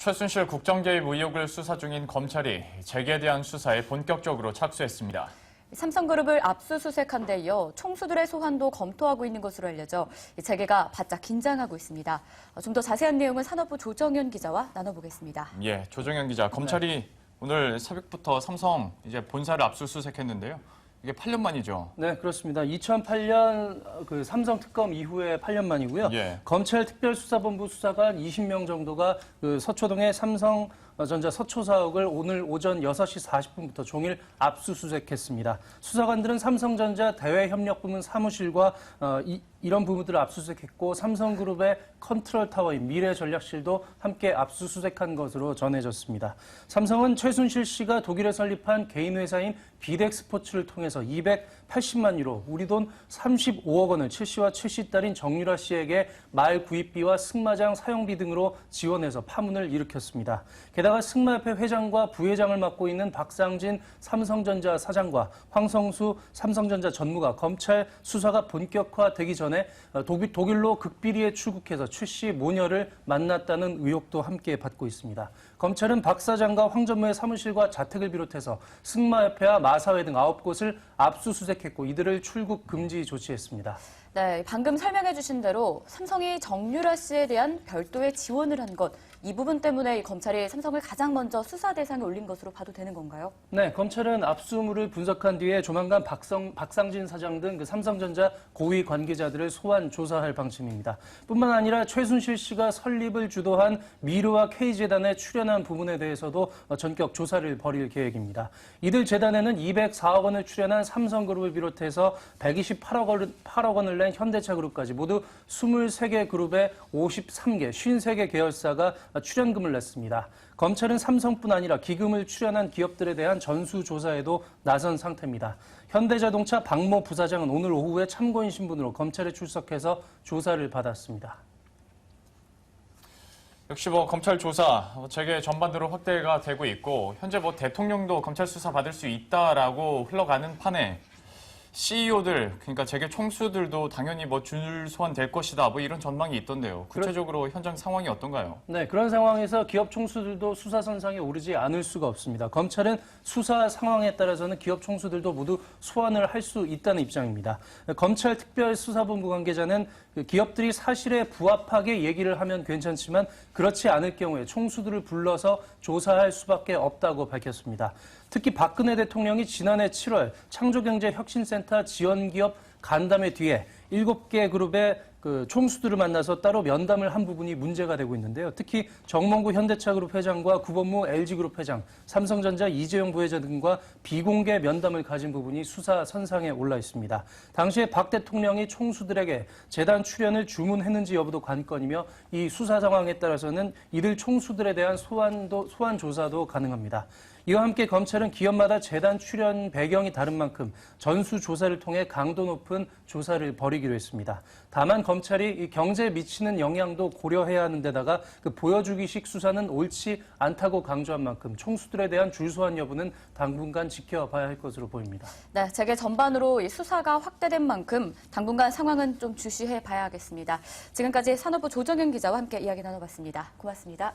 최순실 국정개입 의혹을 수사 중인 검찰이 재계에 대한 수사에 본격적으로 착수했습니다. 삼성그룹을 압수수색한 데 이어 총수들의 소환도 검토하고 있는 것으로 알려져 재계가 바짝 긴장하고 있습니다. 좀 더 자세한 내용은 산업부 조정현 기자와 나눠보겠습니다. 예, 조정현 기자, 검찰이 오늘 새벽부터 삼성 본사를 압수수색했는데요. 이게 8년 만이죠? 네, 그렇습니다. 2008년 삼성 특검 이후에 8년 만이고요. 예. 검찰 특별수사본부 수사관 20명 정도가 서초동의 삼성전자 서초 사옥을 오늘 오전 6시 40분부터 종일 압수수색했습니다. 수사관들은 삼성전자 대외협력부문 사무실과 이런 부분들을 압수수색했고 삼성그룹의 컨트롤타워인 미래전략실도 함께 압수수색한 것으로 전해졌습니다. 삼성은 최순실 씨가 독일에 설립한 개인 회사인 비덱스포츠를 통해서 280만 유로, 우리 돈 35억 원을 최 씨와 최 씨 딸인 정유라 씨에게 말 구입비와 승마장 사용비 등으로 지원해서 파문을 일으켰습니다. 게다가 승마협회 회장과 부회장을 맡고 있는 박상진 삼성전자 사장과 황성수 삼성전자 전무가 검찰 수사가 본격화되기 전에 독일로 극비리에 출국해서 최 씨 모녀를 만났다는 의혹도 함께 받고 있습니다. 검찰은 박 사장과 황 전무의 사무실과 자택을 비롯해서 승마협회와 마사회 등 9곳을 압수수색했고 이들을 출국 금지 조치했습니다. 네, 방금 설명해 주신 대로 삼성이 정유라 씨에 대한 별도의 지원을 한 것, 이 부분 때문에 검찰이 삼성을 가장 먼저 수사 대상에 올린 것으로 봐도 되는 건가요? 네, 검찰은 압수물을 분석한 뒤에 조만간 박상진 사장 등 삼성전자 고위 관계자들을 소환 조사할 방침입니다. 뿐만 아니라 최순실 씨가 설립을 주도한 미르와 K재단에 출연한 부분에 대해서도 전격 조사를 벌일 계획입니다. 이들 재단에는 204억 원을 출연한 삼성그룹을 비롯해서 128억 원을 낸 현대차그룹까지 모두 23개 그룹의 53개, 53개 계열사가 출연금을 냈습니다. 검찰은 삼성뿐 아니라 기금을 출연한 기업들에 대한 전수조사에도 나선 상태입니다. 현대자동차 박모 부사장은 오늘 오후에 참고인 신분으로 검찰에 출석해서 조사를 받았습니다. 역시 검찰 조사 재계 전반으로 확대가 되고 있고 현재 대통령도 검찰 수사 받을 수 있다라고 흘러가는 판에 CEO들, 그러니까 재계 총수들도 당연히 줄 소환될 것이다, 이런 전망이 있던데요. 구체적으로 현장 상황이 어떤가요? 네, 그런 상황에서 기업 총수들도 수사선상에 오르지 않을 수가 없습니다. 검찰은 수사 상황에 따라서는 기업 총수들도 모두 소환을 할 수 있다는 입장입니다. 검찰 특별수사본부 관계자는 기업들이 사실에 부합하게 얘기를 하면 괜찮지만 그렇지 않을 경우에 총수들을 불러서 조사할 수밖에 없다고 밝혔습니다. 특히 박근혜 대통령이 지난해 7월 창조경제혁신센터 지원기업 간담회 뒤에 7개 그룹의 총수들을 만나서 따로 면담을 한 부분이 문제가 되고 있는데요. 특히 정몽구 현대차그룹 회장과 구본무 LG그룹 회장, 삼성전자 이재용 부회장 등과 비공개 면담을 가진 부분이 수사 선상에 올라 있습니다. 당시에 박 대통령이 총수들에게 재단 출연을 주문했는지 여부도 관건이며 이 수사 상황에 따라서는 이들 총수들에 대한 소환 조사도 가능합니다. 이와 함께 검찰은 기업마다 재단 출연 배경이 다른 만큼 전수조사를 통해 강도 높은 조사를 벌이기로 했습니다. 다만 검찰이 이 경제에 미치는 영향도 고려해야 하는 데다가 보여주기식 수사는 옳지 않다고 강조한 만큼 총수들에 대한 줄소환 여부는 당분간 지켜봐야 할 것으로 보입니다. 네, 재계 전반으로 이 수사가 확대된 만큼 당분간 상황은 좀 주시해 봐야겠습니다. 지금까지 산업부 조정현 기자와 함께 이야기 나눠봤습니다. 고맙습니다.